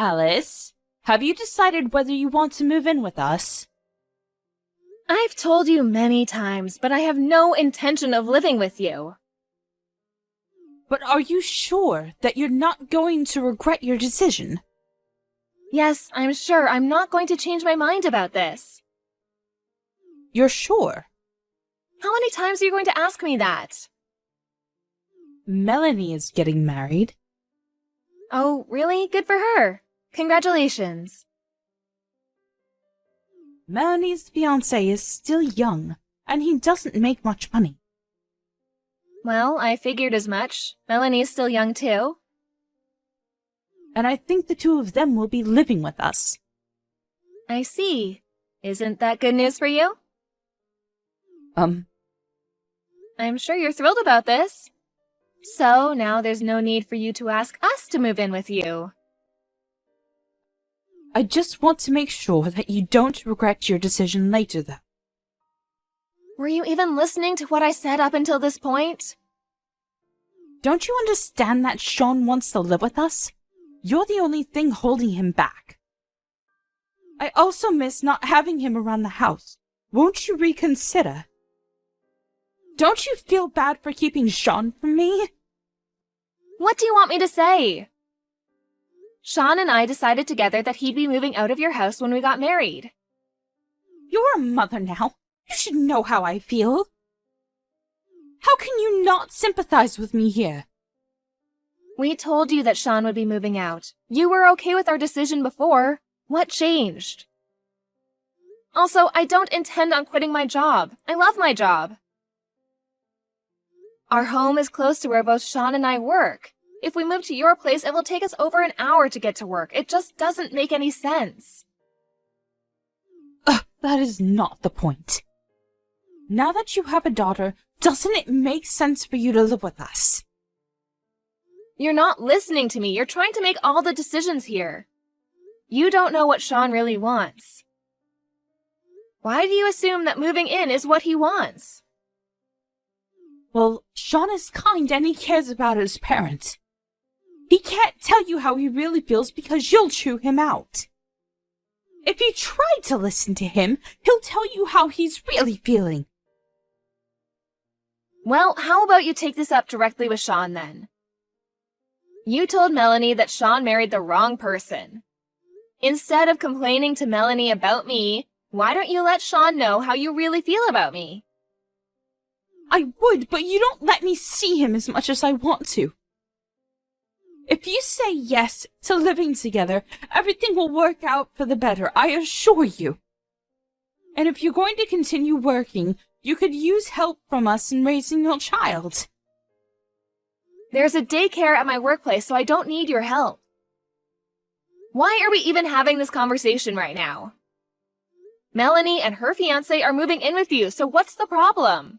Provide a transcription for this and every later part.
Alice, have you decided whether you want to move in with us? I've told you many times, but I have no intention of living with you. But are you sure that you're not going to regret your decision? Yes, I'm sure I'm not going to change my mind about this. You're sure? How many times are you going to ask me that? Melanie is getting married. Oh, really? Good for her. Congratulations. Melanie's fiancé is still young, and he doesn't make much money. Well, I figured as much. Melanie's still young too. And I think the two of them will be living with us. I see. Isn't that good news for you? I'm sure you're thrilled about this. So now there's no need for you to ask us to move in with you. I just want to make sure that you don't regret your decision later, though. Were you even listening to what I said up until this point? Don't you understand that Sean wants to live with us? You're the only thing holding him back. I also miss not having him around the house. Won't you reconsider? Don't you feel bad for keeping Sean from me? What do you want me to say? Sean and I decided together that he'd be moving out of your house when we got married. You're a mother now. You should know how I feel. How can you not sympathize with me here? We told you that Sean would be moving out. You were okay with our decision before. What changed? Also, I don't intend on quitting my job. I love my job. Our home is close to where both Sean and I work. If we move to your place, it will take us over an hour to get to work. It just doesn't make any sense. That is not the point. Now that you have a daughter, doesn't it make sense for you to live with us? You're not listening to me. You're trying to make all the decisions here. You don't know what Sean really wants. Why do you assume that moving in is what he wants? Well, Sean is kind and he cares about his parents. He can't tell you how he really feels because you'll chew him out. If you try to listen to him, he'll tell you how he's really feeling. Well, how about you take this up directly with Sean then? You told Melanie that Sean married the wrong person. Instead of complaining to Melanie about me, why don't you let Sean know how you really feel about me? I would, but you don't let me see him as much as I want to. If you say yes to living together, everything will work out for the better, I assure you. And if you're going to continue working, you could use help from us in raising your child. There's a daycare at my workplace, so I don't need your help. Why are we even having this conversation right now? Melanie and her fiancé are moving in with you, so what's the problem?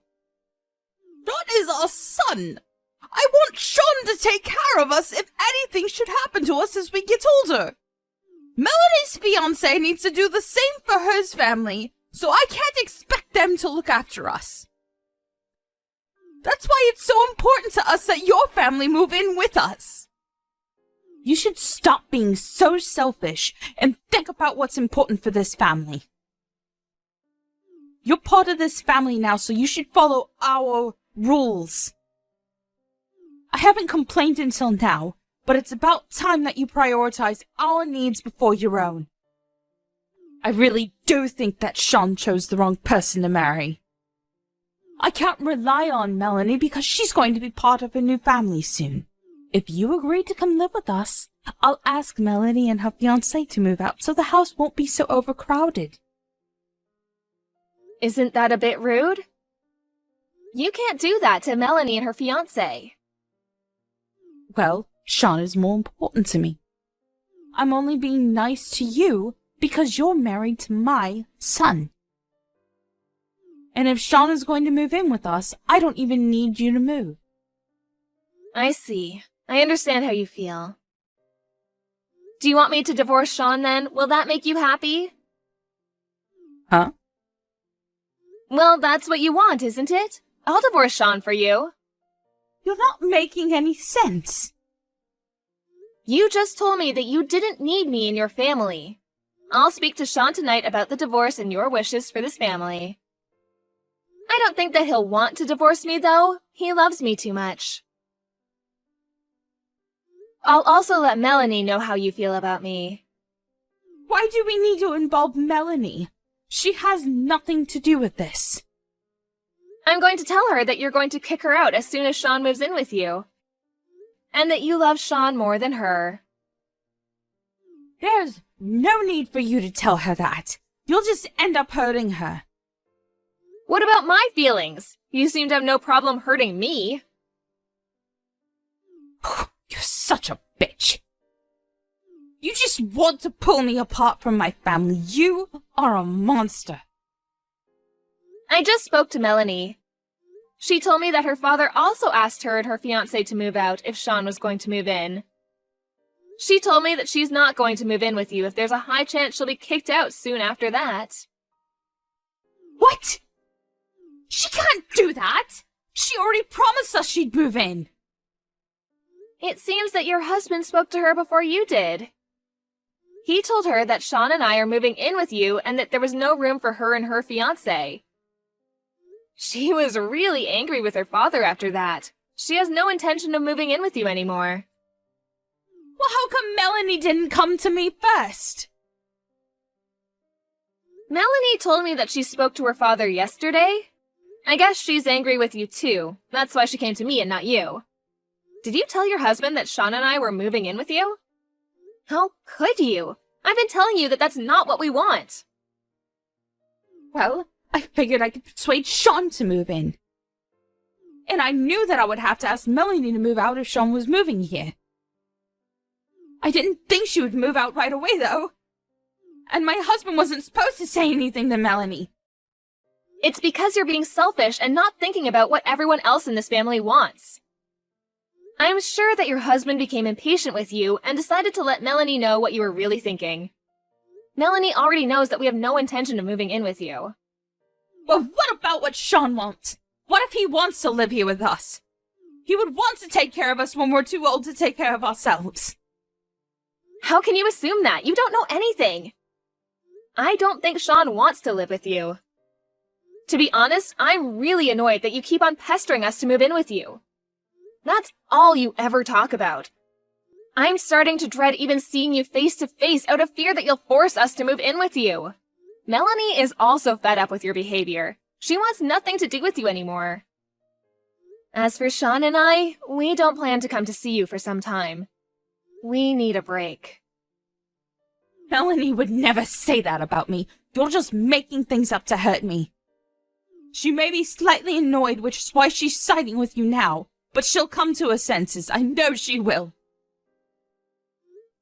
That is our son. I want Sean to take care of us if anything should happen to us as we get older. Melanie's fiancé needs to do the same for his family, so I can't expect them to look after us. That's why it's so important to us that your family move in with us. You should stop being so selfish and think about what's important for this family. You're part of this family now, so you should follow our rules. I haven't complained until now, but it's about time that you prioritize our needs before your own. I really do think that Sean chose the wrong person to marry. I can't rely on Melanie because she's going to be part of a new family soon. If you agree to come live with us, I'll ask Melanie and her fiancé to move out so the house won't be so overcrowded. Isn't that a bit rude? You can't do that to Melanie and her fiancé. Well, Sean is more important to me. I'm only being nice to you because you're married to my son. And if Sean is going to move in with us, I don't even need you to move. I see. I understand how you feel. Do you want me to divorce Sean then? Will that make you happy? Huh? Well, that's what you want, isn't it? I'll divorce Sean for you. You're not making any sense. You just told me that you didn't need me in your family. I'll speak to Sean tonight about the divorce and your wishes for this family. I don't think that he'll want to divorce me, though. He loves me too much. I'll also let Melanie know how you feel about me. Why do we need to involve Melanie? She has nothing to do with this. I'm going to tell her that you're going to kick her out as soon as Sean moves in with you. And that you love Sean more than her. There's no need for you to tell her that. You'll just end up hurting her. What about my feelings? You seem to have no problem hurting me. You're such a bitch. You just want to pull me apart from my family. You are a monster. I just spoke to Melanie. She told me that her father also asked her and her fiancé to move out if Sean was going to move in. She told me that she's not going to move in with you if there's a high chance she'll be kicked out soon after that. What? She can't do that! She already promised us she'd move in! It seems that your husband spoke to her before you did. He told her that Sean and I are moving in with you and that there was no room for her and her fiancé. She was really angry with her father after that. She has no intention of moving in with you anymore. Well, how come Melanie didn't come to me first? Melanie told me that she spoke to her father yesterday. I guess she's angry with you too. That's why she came to me and not you. Did you tell your husband that Sean and I were moving in with you? How could you? I've been telling you that that's not what we want. Well, I figured I could persuade Sean to move in. And I knew that I would have to ask Melanie to move out if Sean was moving here. I didn't think she would move out right away, though. And my husband wasn't supposed to say anything to Melanie. It's because you're being selfish and not thinking about what everyone else in this family wants. I'm sure that your husband became impatient with you and decided to let Melanie know what you were really thinking. Melanie already knows that we have no intention of moving in with you. Well, what about what Sean wants? What if he wants to live here with us? He would want to take care of us when we're too old to take care of ourselves. How can you assume that? You don't know anything. I don't think Sean wants to live with you. To be honest, I'm really annoyed that you keep on pestering us to move in with you. That's all you ever talk about. I'm starting to dread even seeing you face to face out of fear that you'll force us to move in with you. Melanie is also fed up with your behavior. She wants nothing to do with you anymore. As for Sean and I, we don't plan to come to see you for some time. We need a break. Melanie would never say that about me. You're just making things up to hurt me. She may be slightly annoyed, which is why she's siding with you now. But she'll come to her senses. I know she will.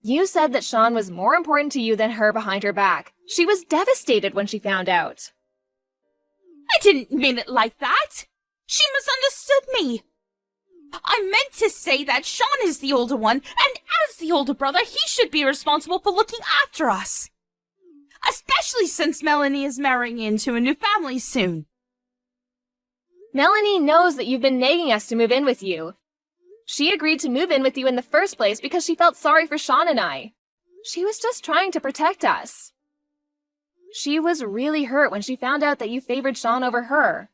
You said that Sean was more important to you than her behind her back. She was devastated when she found out. I didn't mean it like that. She misunderstood me. I meant to say that Sean is the older one, and as the older brother, he should be responsible for looking after us. Especially since Melanie is marrying into a new family soon. Melanie knows that you've been nagging us to move in with you. She agreed to move in with you in the first place because she felt sorry for Sean and I. She was just trying to protect us. She was really hurt when she found out that you favored Sean over her.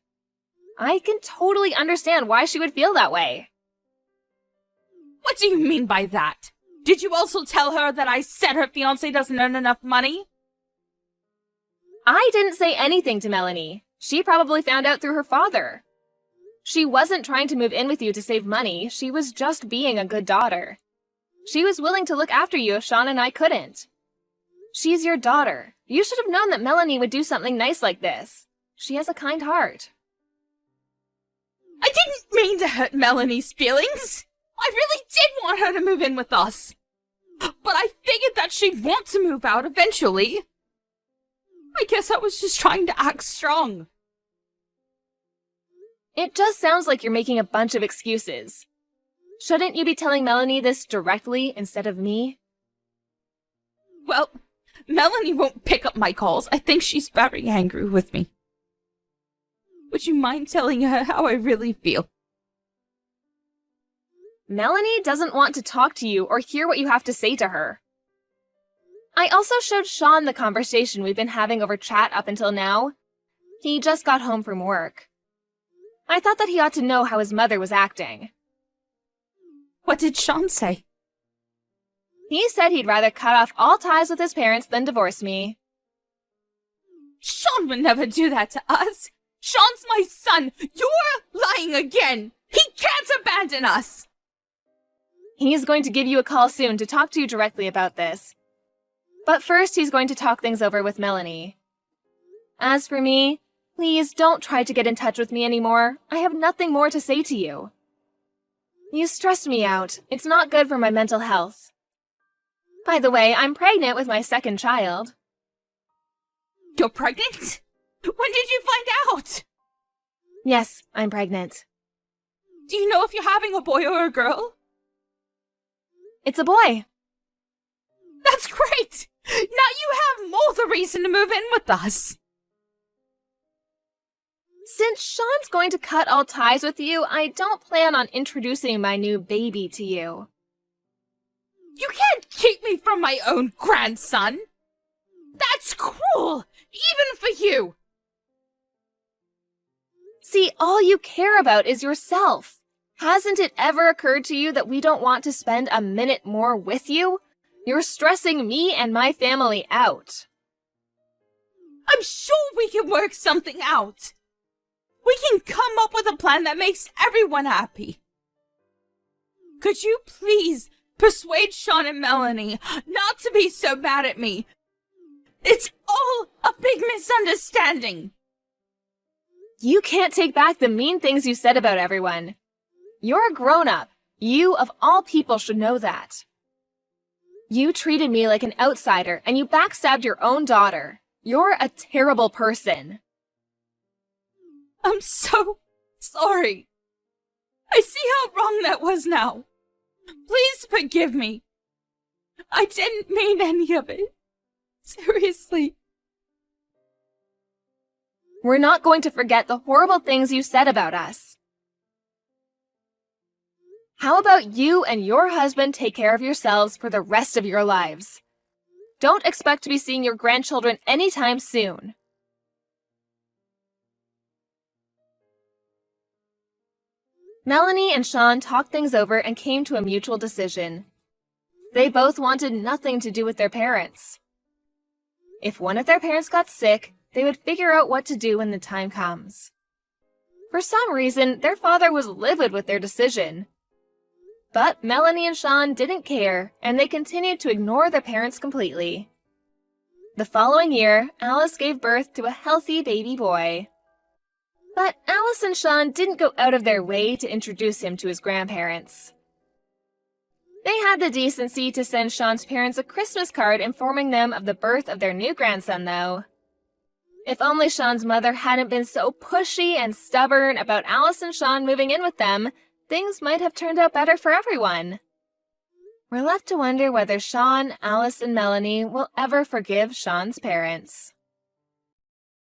I can totally understand why she would feel that way. What do you mean by that? Did you also tell her that I said her fiancé doesn't earn enough money? I didn't say anything to Melanie. She probably found out through her father. She wasn't trying to move in with you to save money. She was just being a good daughter. She was willing to look after you if Sean and I couldn't. She's your daughter. You should have known that Melanie would do something nice like this. She has a kind heart. I didn't mean to hurt Melanie's feelings. I really did want her to move in with us. But I figured that she'd want to move out eventually. I guess I was just trying to act strong. It just sounds like you're making a bunch of excuses. Shouldn't you be telling Melanie this directly instead of me? Well, Melanie won't pick up my calls. I think she's very angry with me. Would you mind telling her how I really feel? Melanie doesn't want to talk to you or hear what you have to say to her. I also showed Sean the conversation we've been having over chat up until now. He just got home from work. I thought that he ought to know how his mother was acting. What did Sean say? He said he'd rather cut off all ties with his parents than divorce me. Sean would never do that to us. Sean's my son. You're lying again. He can't abandon us. He's going to give you a call soon to talk to you directly about this. But first, he's going to talk things over with Melanie. As for me, please don't try to get in touch with me anymore. I have nothing more to say to you. You stress me out. It's not good for my mental health. By the way, I'm pregnant with my second child. You're pregnant? When did you find out? Yes, I'm pregnant. Do you know if you're having a boy or a girl? It's a boy. That's great! Now you have more the reason to move in with us. Since Sean's going to cut all ties with you, I don't plan on introducing my new baby to you. You can't keep me from my own grandson. That's cruel, even for you. See, all you care about is yourself. Hasn't it ever occurred to you that we don't want to spend a minute more with you? You're stressing me and my family out. I'm sure we can work something out. We can come up with a plan that makes everyone happy. Could you please persuade Sean and Melanie not to be so mad at me? It's all a big misunderstanding. You can't take back the mean things you said about everyone. You're a grown-up. You, of all people, should know that. You treated me like an outsider, and you backstabbed your own daughter. You're a terrible person. I'm so sorry. I see how wrong that was now. Please forgive me. I didn't mean any of it. Seriously. We're not going to forget the horrible things you said about us. How about you and your husband take care of yourselves for the rest of your lives? Don't expect to be seeing your grandchildren anytime soon. Melanie and Sean talked things over and came to a mutual decision. They both wanted nothing to do with their parents. If one of their parents got sick, they would figure out what to do when the time comes. For some reason, their father was livid with their decision. But Melanie and Sean didn't care, and they continued to ignore their parents completely. The following year, Alice gave birth to a healthy baby boy. But Alice and Sean didn't go out of their way to introduce him to his grandparents. They had the decency to send Sean's parents a Christmas card informing them of the birth of their new grandson, though. If only Sean's mother hadn't been so pushy and stubborn about Alice and Sean moving in with them, things might have turned out better for everyone. We're left to wonder whether Sean, Alice, and Melanie will ever forgive Sean's parents.